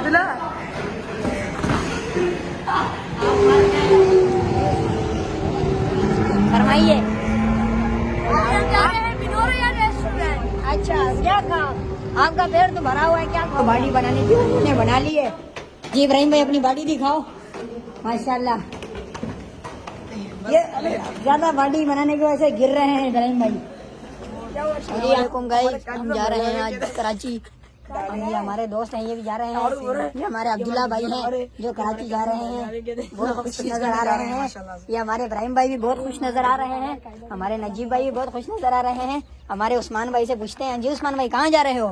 अदला फरमाइए। अच्छा क्या खा? आपका पेट तो भरा हुआ है, क्या खाओ? बाड़ी बनाने की उन्होंने बना ली है जी। इब्राहिम भाई अपनी बाड़ी दिखाओ। माशाल्लाह, ये ज्यादा बाड़ी बनाने की वजह से गिर रहे हैं इब्राहिम भाई। अस्सलामुअलैकुम गाइस, हम जा रहे हैं आज कराची। ये हमारे दोस्त हैं, ये भी जा रहे हैं। ये हमारे अब्दुल्ला भाई हैं जो कराची जा रहे हैं, बहुत खुश नजर आ रहे हैं। ये हमारे इब्राहिम भाई भी बहुत खुश नजर आ रहे हैं। हमारे नजीब भाई भी बहुत खुश नजर आ रहे हैं। हमारे उस्मान भाई से पूछते हैं, जी उस्मान भाई कहाँ जा रहे हो?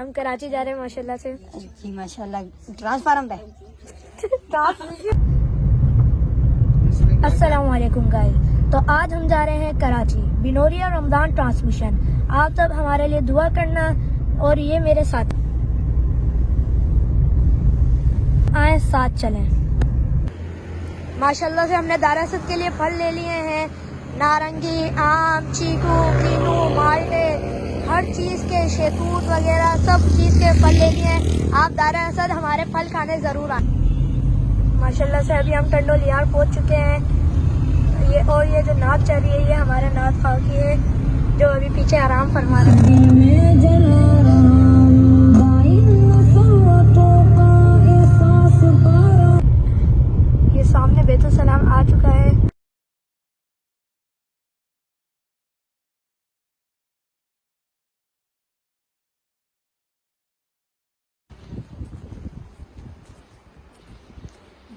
हम कराची जा रहे हैं माशाल्लाह से। जी माशाल्लाह, ट्रांसफार्म पे। अस्सलाम वालेकुम गाइस, तो आज हम जा रहे हैं कराची बिनोरिया रमजान ट्रांसमिशन। आप सब हमारे लिए दुआ करना और ये मेरे साथ आए, साथ चलें। माशाल्लाह से हमने दारासत के लिए फल ले लिए हैं, नारंगी, आम, चीकू, कीनू, माल्टे, हर चीज के शहतूत वगैरह सब चीज के फल ले लिए हैं। आप दारासत हमारे फल खाने जरूर आए। माशाल्लाह से अभी हम टंडोलियार पहुंच चुके हैं। ये जो नात चल रही है ये हमारे नात खां की है, जो अभी पीछे आराम फरमा रहे हैं। ये सामने बैतुल सलाम आ चुका है।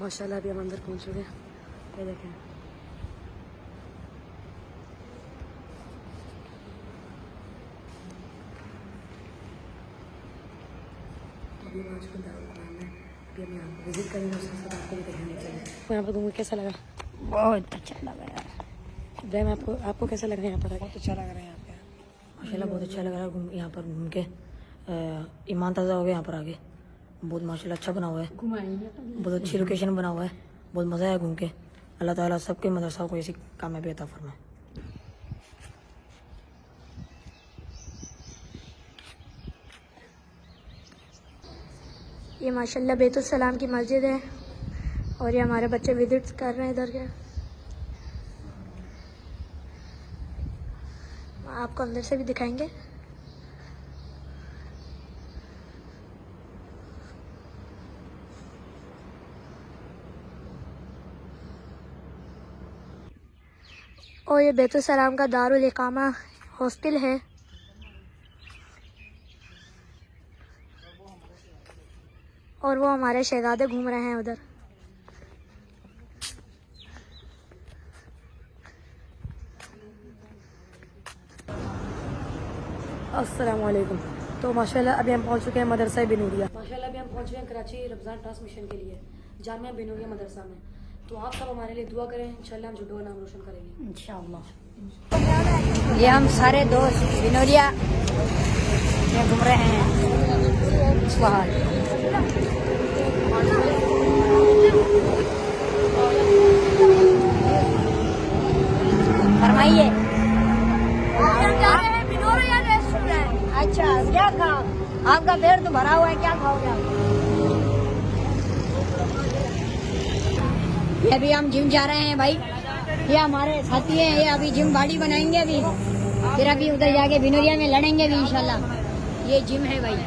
माशाल्लाह अभी हम अंदर पहुंच चुके हैं। ये देखें, अभी हम आ चुके हैं दारुल कुरान में। अभी हम यहाँ पर विजिट करेंगे, उसके साथ आपको भी दिखाने चलेंगे। यहाँ पर घूम के कैसा लगा? बहुत अच्छा लगा यार। इब्राहिम आपको कैसा लग रहा है यहाँ पर? बहुत अच्छा लग रहा है यहाँ पे माशाल्लाह, बहुत अच्छा लग रहा है यहाँ पर घूम के। ईमान ताज़ा हो गया यहाँ पर आगे। बहुत माशाल्लाह अच्छा बना हुआ है, बहुत अच्छी लोकेशन बना हुआ है, बहुत मज़ा आया घूम के। अल्लाह ताला सबके मदरसा को इसी कामयाबी अता फरमाए। ये माशाल्लाह बैतुल सलाम की मस्जिद है और ये हमारे बच्चे विजिट कर रहे हैं इधर के। आपको अंदर से भी दिखाएंगे। और ये बैतुल सलाम का दारुल इकामा हॉस्टल है। और वो हमारे शहजादे घूम रहे हैं उधर। अस्सलाम वालेकुम। तो माशाल्लाह अभी हम पहुंच चुके हैं मदरसा बिनूरिया। माशाल्लाह अभी हम पहुंच चुके हैं कराची रमज़ान ट्रांसमिशन के लिए जामिया बिनूरिया मदरसा में। तो आप सब हमारे लिए दुआ करें, इंशाल्लाह हम जुडो का नाम रोशन करेंगे इंशाअल्लाह। ये हम सारे दोस्त बिनोरिया में घूम रहे हैं इस बार। फरमाइए। अच्छा क्या खा? आपका पेट तो भरा हुआ है, क्या खाओगे आप? ये अभी हम जिम जा रहे हैं भाई। ये हमारे साथी हैं, ये अभी जिम बॉडी बनाएंगे अभी, फिर अभी उधर जाके बिनोरिया में लड़ेंगे भी इंशाल्लाह। ये जिम है भाई,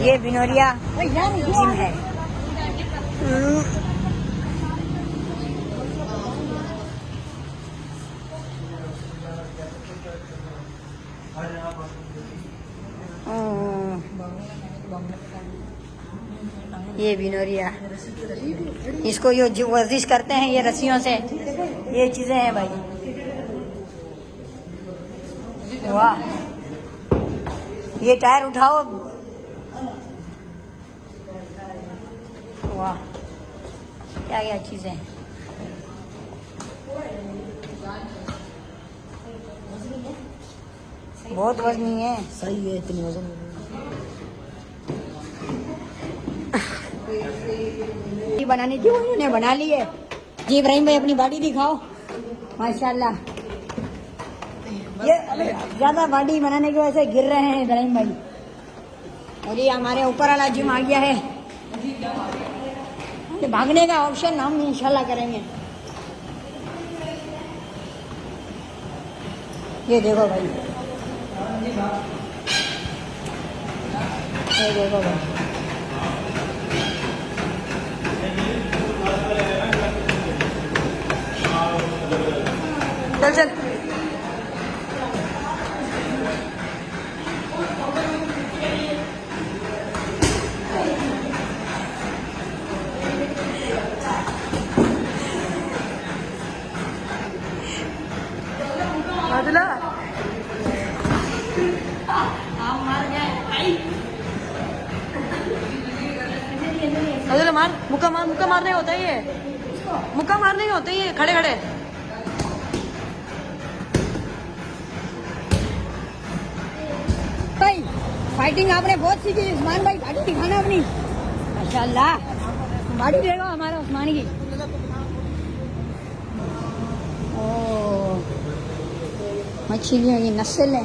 ये बिनोरिया जिम है। ये बिनोरिया, इसको ये जो वर्जिश करते हैं ये रस्सियों से, ये चीजें हैं भाई। वाह, ये टायर उठाओ, वाह क्या क्या चीजें हैं। बहुत वजनी है। सही है, इतनी वजन बनाने की उन्होंने बना ली है जी। इब्राहिम भाई अपनी बॉडी दिखाओ। माशाल्लाह, ये ज्यादा बॉडी बनाने की वजह से गिर रहे हैं इब्राहिम भाई। और ये हमारे ऊपर वाला जिम आ गया है। ये भागने का ऑप्शन हम इंशाल्लाह करेंगे। ये देखो भाई, ये देखो भाई, चल चल। अदला अदला मार, मुक्का मार, मुक्का मारने होता है ये, मुक्का मारने होता है ये, खड़े खड़े। भाई फाइटिंग आपने बहुत सीखी उस्मान भाई, बॉडी दिखाना अपनी। माशाल्लाह बॉडी देखो हमारा उस्मान की। ओ मछलियों की नस्ल है।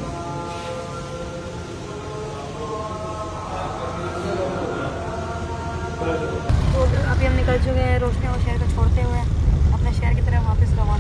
तो अभी हम निकल चुके हैं रोशनी और शहर को छोड़ते हुए अपने शहर की तरफ वापस रवाना।